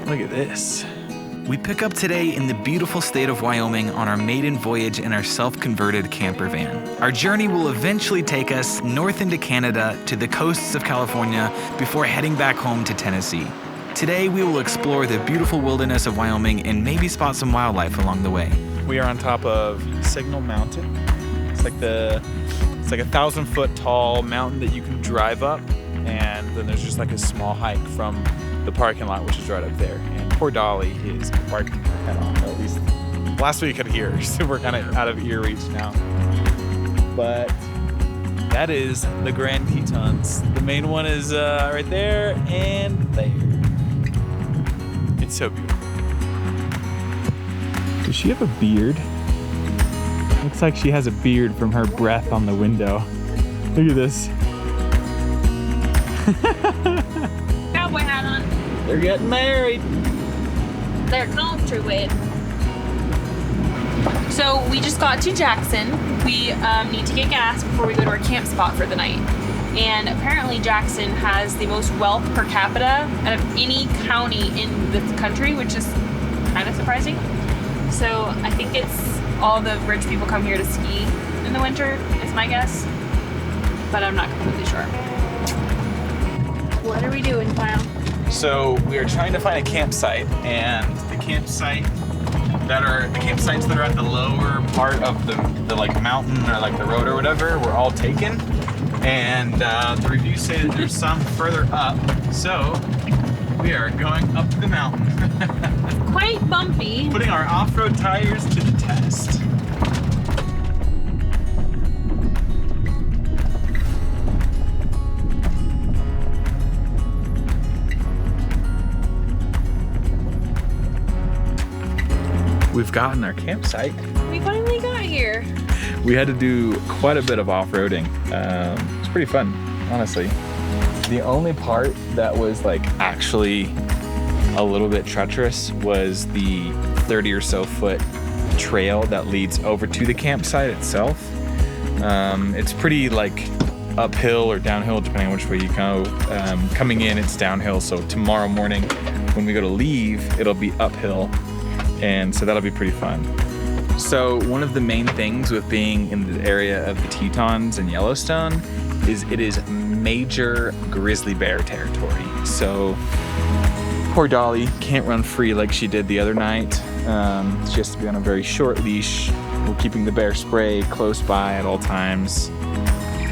Look at this. We pick up today in the beautiful state of Wyoming on our maiden voyage in our self-converted camper van. Our journey will eventually take us north into Canada to the coasts of California before heading back home to Tennessee. Today we will explore the beautiful wilderness of Wyoming and maybe spot some wildlife along the way. We are on top of Signal Mountain. It's like a 1,000-foot tall mountain that you can drive up, and then there's just like a small hike from the parking lot, which is right up there. And poor Dolly is barking her head off, at least last week you could hear her, so we're kind of out of ear reach now. But that is the Grand Tetons. The main one is right there and there. It's so beautiful. Does she have a beard? Looks like she has a beard from her breath on the window. Look at this. Cowboy hat on. They're getting married. They're country wed. So we just got to Jackson. We need to get gas before we go to our camp spot for the night. And apparently Jackson has the most wealth per capita out of any county in the country, which is kind of surprising. So I think it's all the rich people come here to ski in the winter, is my guess. But I'm not completely sure. What are we doing, Kyle? So we are trying to find a campsite, and the campsites that are at the lower part of the like mountain or like the road or whatever were all taken. And the reviews say that there's some further up, so we are going up the mountain. Quite bumpy. Putting our off-road tires to the test. We've gotten our campsite. We finally got here. We had to do quite a bit of off-roading. It's pretty fun, honestly. The only part that was like actually a little bit treacherous was the 30 or so foot trail that leads over to the campsite itself. It's pretty like uphill or downhill depending on which way you go. Coming in, it's downhill, so tomorrow morning when we go to leave, it'll be uphill, and so that'll be pretty fun. So one of the main things with being in the area of the Tetons and Yellowstone is it is major grizzly bear territory. So poor Dolly can't run free like she did the other night. She has to be on a very short leash. We're keeping the bear spray close by at all times.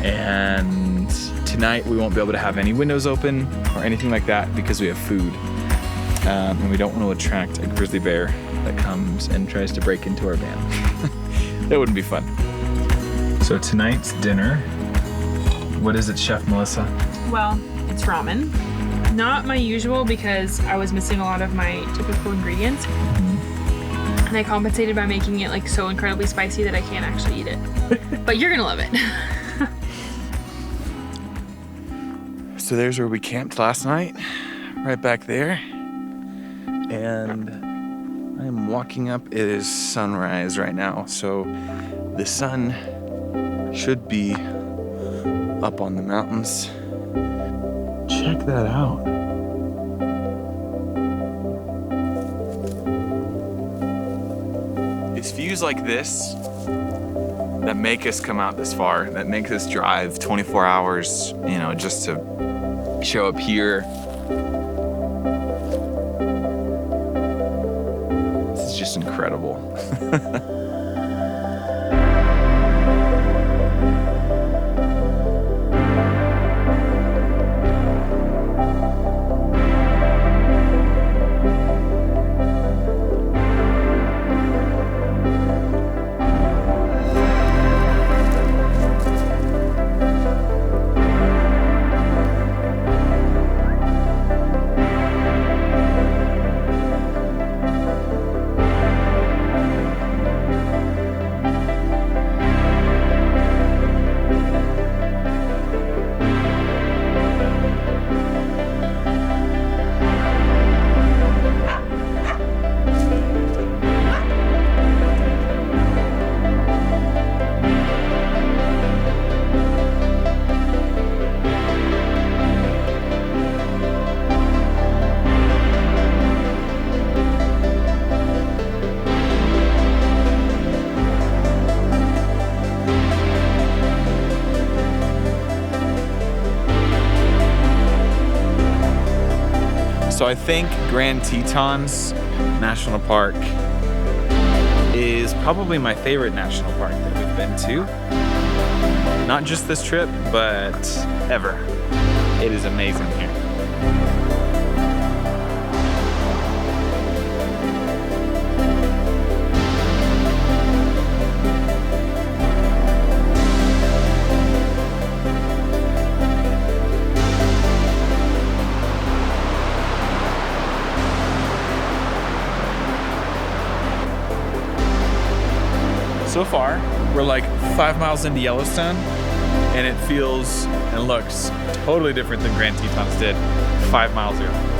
And tonight we won't be able to have any windows open or anything like that because we have food. And we don't want to attract a grizzly bear that comes and tries to break into our van. That wouldn't be fun. So tonight's dinner, what is it, Chef Melissa? Well, it's ramen. Not my usual because I was missing a lot of my typical ingredients. Mm-hmm. And I compensated by making it like so incredibly spicy that I can't actually eat it. But you're gonna love it. So there's where we camped last night, right back there. And I'm walking up. It is sunrise right now, so the sun should be up on the mountains. Check that out. It's views like this that make us come out this far, that make us drive 24 hours, you know, just to show up here. Just incredible. So I think Grand Tetons National Park is probably my favorite national park that we've been to. Not just this trip, but ever. It is amazing here. So far, we're like 5 miles into Yellowstone, and it feels and looks totally different than Grand Tetons did 5 miles ago.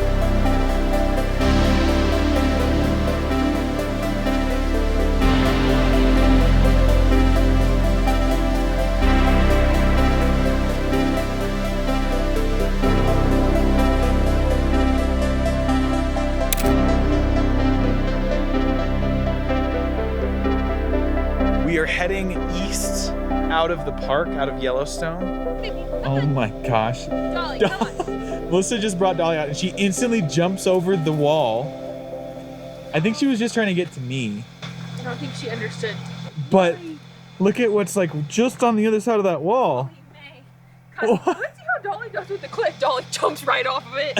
We are heading east out of the park, out of Yellowstone. Oh my gosh. Dolly, come on. Melissa just brought Dolly out and she instantly jumps over the wall. I think she was just trying to get to me. I don't think she understood. But look at what's like just on the other side of that wall. Let's see how Dolly does with the cliff. Dolly jumps right off of it.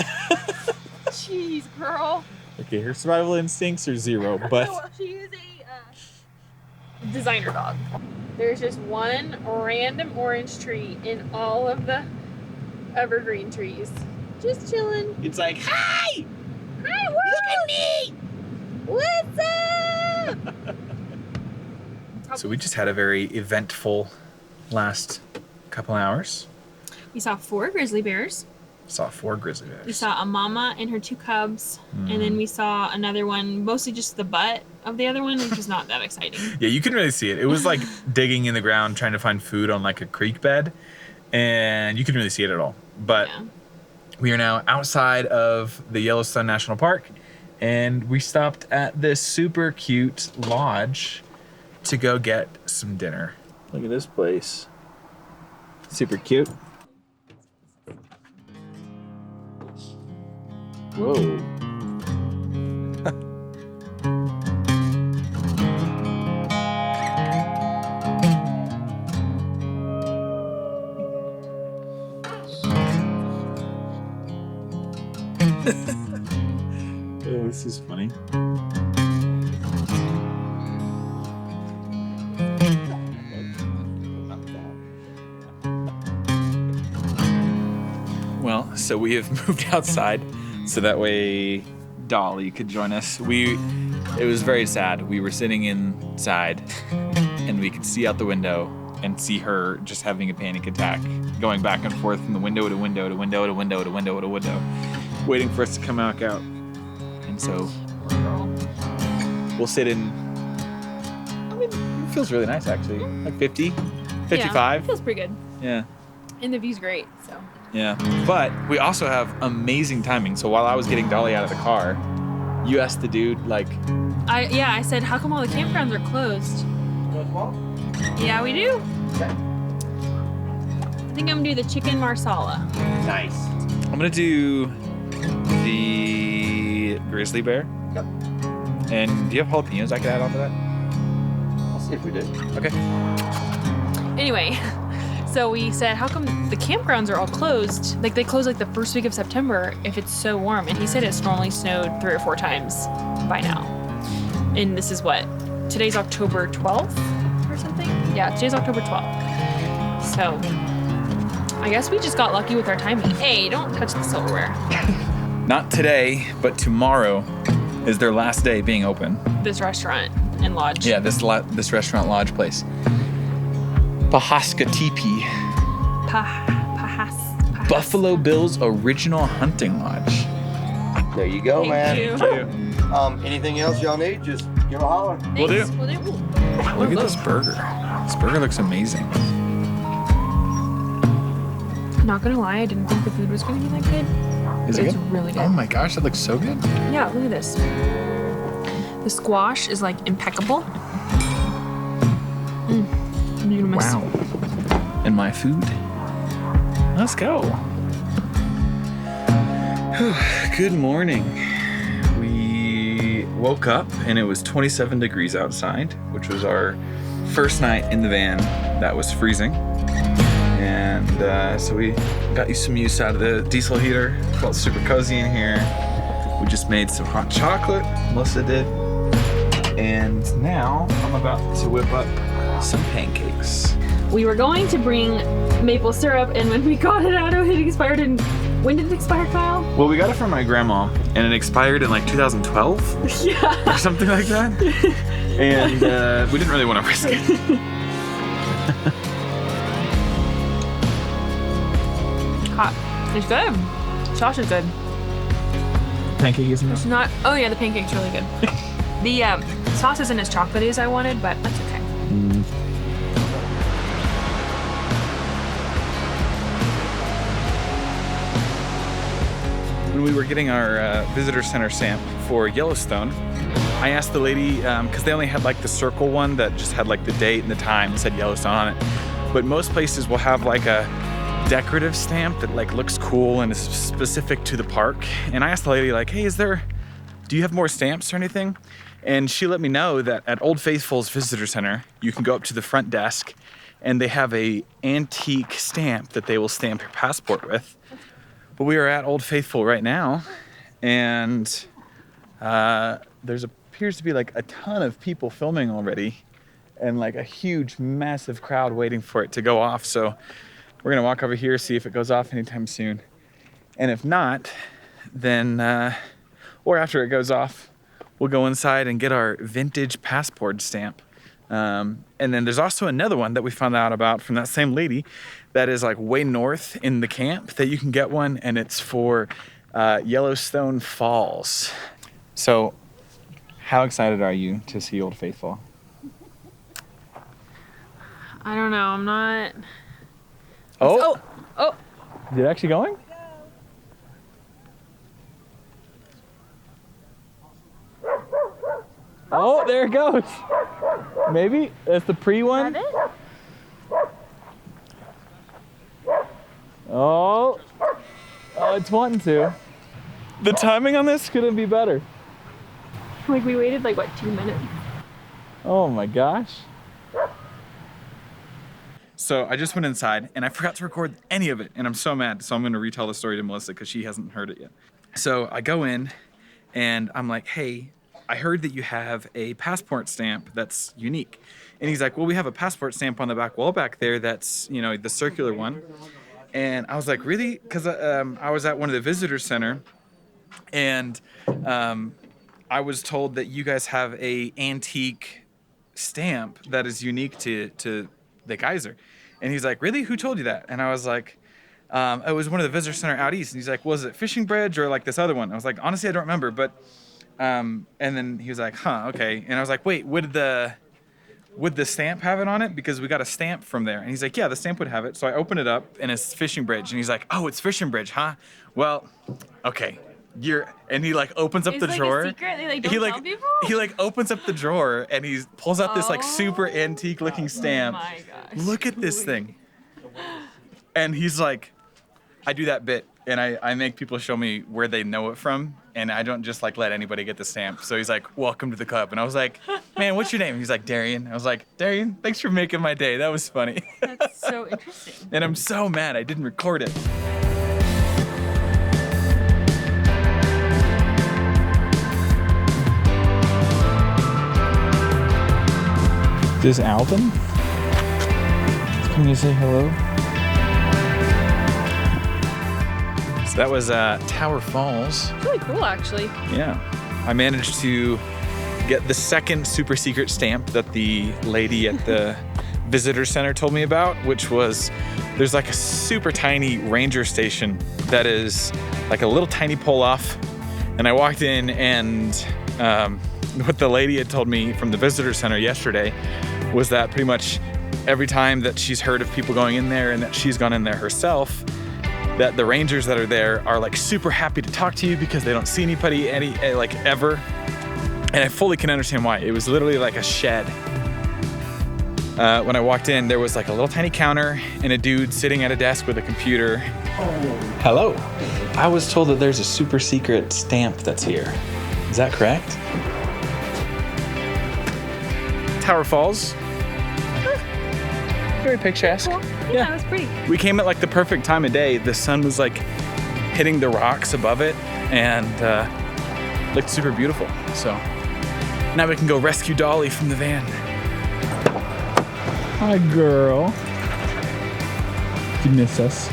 Jeez, girl. Okay, her survival instincts are 0, but Well, she is a designer dog. There's just one random orange tree in all of the evergreen trees. Just chilling. it's like, hi! Hi, look at me! What's up? So we just had a very eventful last couple hours. We saw 4 grizzly bears. Saw 4 grizzly bears. We saw a mama and her 2 cubs, and then we saw another one, mostly just the butt of the other one, which is not that exciting. Yeah, you can really see it. It was like digging in the ground trying to find food on like a creek bed, and you couldn't really see it at all. But Yeah. we are now outside of the Yellowstone National Park, and we stopped at this super cute lodge to go get some dinner. Look at this place. Super cute. Whoa. Oh, this is funny. Well, so we have moved outside so that way Dolly could join us. It was very sad. We were sitting inside and we could see out the window and see her just having a panic attack, going back and forth from the window to window to window to window to window to window, waiting for us to come back out. And so we'll sit in, I mean, it feels really nice actually. Like 50, 55. Yeah, it feels pretty good. Yeah. And the view's great, so. Yeah, but we also have amazing timing. So while I was getting Dolly out of the car, you asked the dude, like... I said, how come all the campgrounds are closed? Yeah, we do. Okay. I think I'm gonna do the chicken marsala. Nice. I'm gonna do the grizzly bear. Yep. And do you have jalapenos I could add onto that? I'll see if we do. Okay. Anyway, so we said, how come the campgrounds are all closed? Like, they close like the first week of September if it's so warm. And he said it's normally snowed 3 or 4 times by now. And this is what? Today's October 12th or something? Yeah, today's October 12th. So, I guess we just got lucky with our timing. Hey, don't touch the silverware. Not today, but tomorrow is their last day being open. This restaurant and lodge. Yeah, this restaurant lodge place. Pahaska Teepee. Pahas. Buffalo Bill's original hunting lodge. There you go, Thank man. you. Anything else y'all need, just give a holler. Will do. Will do. Look at this burger. This burger looks amazing. Not gonna lie, I didn't think the food was gonna be that good. Is But it it's good? really good. Oh my gosh, that looks so good. Yeah, look at this. The squash is like impeccable. You're gonna miss. Wow. And my food. Let's go. Good morning. We woke up and it was 27 degrees outside, which was our first night in the van that was freezing. And so we got some use out of the diesel heater. Felt super cozy in here. We just made some hot chocolate, Melissa did. And now I'm about to whip up some pancakes. We were going to bring maple syrup, and when we got it out, it expired. And when did it expire, Kyle? Well, we got it from my grandma, and it expired in like 2012 Yeah. or something like that. And we didn't really want to risk it. Hot. It's good. Sauce is good. Pancake isn't It's not. Oh yeah, the pancake's really good. The sauce isn't as chocolatey as I wanted, but that's okay. When we were getting our visitor center stamp for Yellowstone, I asked the lady, because they only had like the circle one that just had like the date and the time and said Yellowstone on it. But most places will have like a decorative stamp that like looks cool and is specific to the park. And I asked the lady like, hey, do you have more stamps or anything? And she let me know that at Old Faithful's Visitor Center, you can go up to the front desk and they have a antique stamp that they will stamp your passport with. But we are at Old Faithful right now, and there's appears to be like a ton of people filming already, and like a huge, massive crowd waiting for it to go off. So we're gonna walk over here, see if it goes off anytime soon. And if not, then, or after it goes off, we'll go inside and get our vintage passport stamp. And then there's also another one that we found out about from that same lady that is like way north in the camp that you can get one, and it's for Yellowstone Falls. So how excited are you to see Old Faithful? I don't know. I'm not. Oh! Oh! Is it actually going? Oh, there it goes. Maybe that's the pre one. Is that it? Oh, it's wanting to. The timing on this couldn't be better. Like we waited like what, 2 minutes? Oh my gosh. So I just went inside and I forgot to record any of it, and I'm so mad. So I'm gonna retell the story to Melissa because she hasn't heard it yet. So I go in and I'm like, hey, I heard that you have a passport stamp that's unique. And he's like, well, we have a passport stamp on the back wall back there that's, you know, the circular one. And I was like, really? Because I was at one of the visitor center, and I was told that you guys have a antique stamp that is unique to the geyser. And he's like, really? Who told you that? And I was like, it was one of the visitor center out east. And he's like, was it Fishing Bridge or like this other one? I was like, honestly, I don't remember, but and then he was like, huh, okay. And I was like, wait, would the stamp have it on it? Because we got a stamp from there. And he's like, yeah, the stamp would have it. So I open it up and it's Fishing Bridge. And he's like, oh, it's Fishing Bridge, huh? Well, okay. And he like opens up the drawer. A secret? They, like, don't tell people? He like opens up the drawer and he pulls out this like super antique looking stamp. Oh my gosh. Look at this thing. And he's like, I do that bit and I make people show me where they know it from, and I don't just like let anybody get the stamp. So he's like, welcome to the club. And I was like, man, what's your name? He's like, Darian. I was like, Darian, thanks for making my day. That was funny. That's so interesting. And I'm so mad I didn't record it. This is Alvin. Can you say hello? So that was Tower Falls. It's really cool, actually. Yeah. I managed to get the second super secret stamp that the lady at the visitor center told me about, which was there's like a super tiny ranger station that is like a little tiny pull off. And I walked in, and what the lady had told me from the visitor center yesterday was that pretty much every time that she's heard of people going in there and that she's gone in there herself, that the rangers that are there are like super happy to talk to you because they don't see anybody like ever. And I fully can understand why. It was literally like a shed. When I walked in, there was like a little tiny counter and a dude sitting at a desk with a computer. Hello. I was told that there's a super secret stamp that's here. Is that correct? Tower Falls. Very picturesque. Cool. Yeah, it was pretty. We came at like the perfect time of day. The sun was like hitting the rocks above it and looked super beautiful. So now we can go rescue Dolly from the van. Hi, girl. You miss us.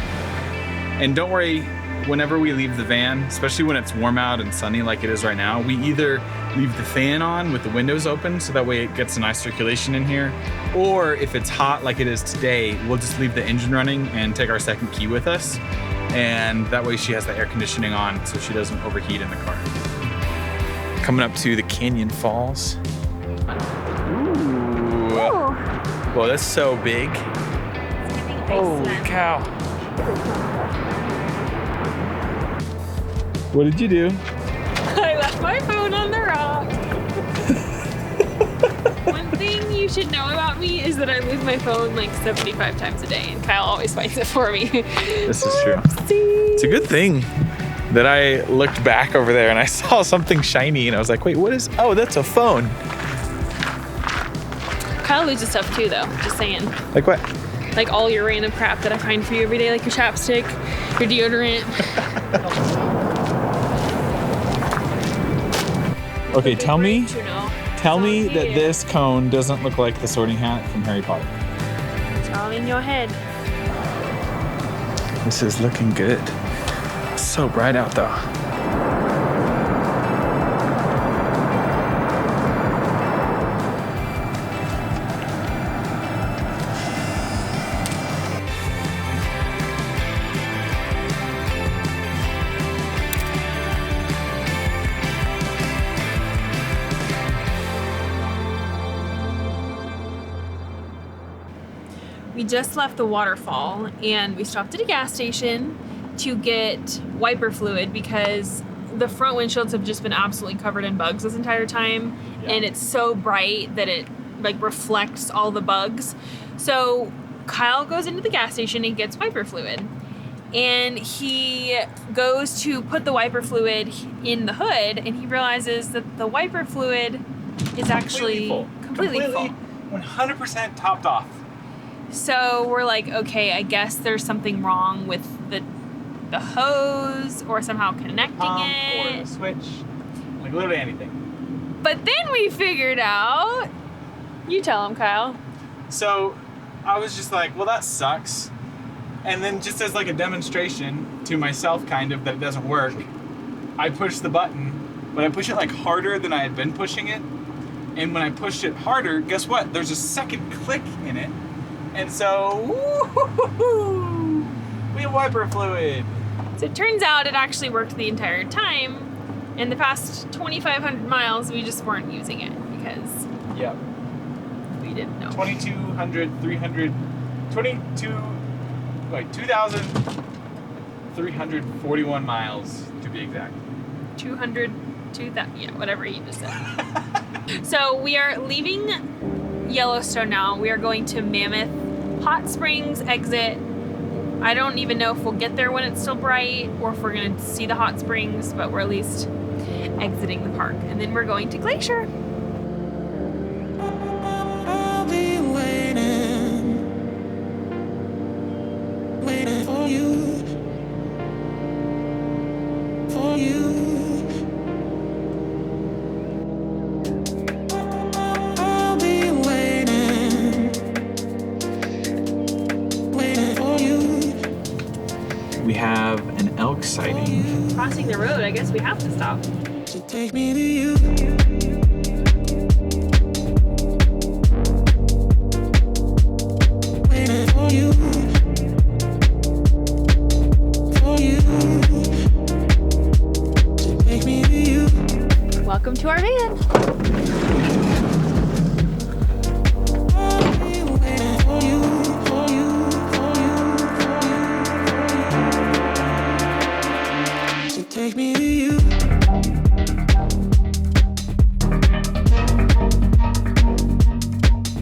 And don't worry, whenever we leave the van, especially when it's warm out and sunny like it is right now, we either leave the fan on with the windows open so that way it gets a nice circulation in here, or if it's hot like it is today, we'll just leave the engine running and take our second key with us, and that way she has the air conditioning on so she doesn't overheat in the car. Coming up to the Canyon Falls. Ooh. Whoa, that's so big. Holy cow. What did you do? I left my phone on the rock. One thing you should know about me is that I lose my phone like 75 times a day, and Kyle always finds it for me. This is true. It's a good thing that I looked back over there and I saw something shiny and I was like, wait, what is, oh, that's a phone. Kyle loses stuff too though, just saying. Like what? Like all your random crap that I find for you every day, like your chapstick, your deodorant. Okay, tell me Yeah. that this cone doesn't look like the sorting hat from Harry Potter. It's all in your head. This is looking good. It's so bright out though. We just left the waterfall and we stopped at a gas station to get wiper fluid because the front windshields have just been absolutely covered in bugs this entire time. Yeah. And it's so bright that it like reflects all the bugs. So Kyle goes into the gas station and gets wiper fluid. And he goes to put the wiper fluid in the hood and he realizes that the wiper fluid is actually completely full. 100% topped off. So we're like, okay, I guess there's something wrong with the hose or somehow connecting it. Or the switch, like literally anything. But then we figured out, you tell him, Kyle. So I was just like, well, that sucks. And then just as like a demonstration to myself kind of that it doesn't work, I pushed the button, but I pushed it like harder than I had been pushing it. And when I pushed it harder, guess what? There's a second click in it. And so, woo-hoo-hoo-hoo, we have wiper fluid. So it turns out it actually worked the entire time. In the past 2,500 miles, we just weren't using it because we didn't know. 2,341 miles to be exact. 2,000, yeah, whatever he just said. So we are leaving Yellowstone now. We are going to Mammoth Hot Springs exit. I don't even know if we'll get there when it's still bright or if we're going to see the hot springs, but we're at least exiting the park. And then we're going to Glacier. I'll be waiting for you, for you. I'll be waiting for you. We have an elk sighting. Crossing the road, I guess we have to stop. So take me to you. Waiting for you. For you. So take me to you. Welcome to our van. I'll be waiting for you. For you. For you. For you. So take me to you.